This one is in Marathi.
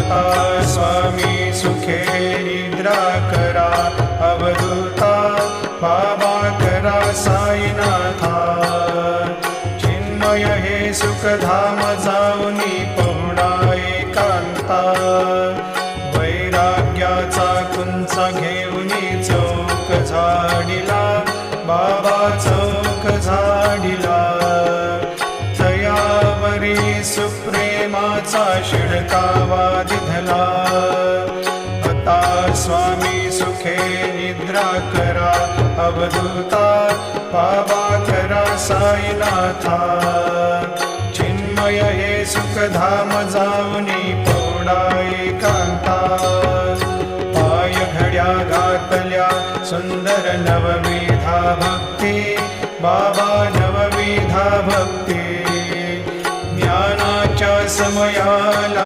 आता स्वामी सुखे निद्रा करा, अवधूता बाबा करा साईनाथा। चिन्मय हे सुखधाम जाऊनी पहुडा एकांता, वैराग्याचा कुंचा घेऊनी चौक झाडिला, बाबा चौक झाडिला। तयावरी सुप्रेमाचा शिडकावा दिधला, आता स्वामी सुखे निद्रा करा, अवधूता बाबा करा साईनाथा। चिन्मय हे सुखधाम जाऊनी पहुडा एकांता, पाय घड्या घातल्या सुंदर नवविधा भक्ती, बाबा नवविधा भक्ती। ज्ञानाच्या समयाला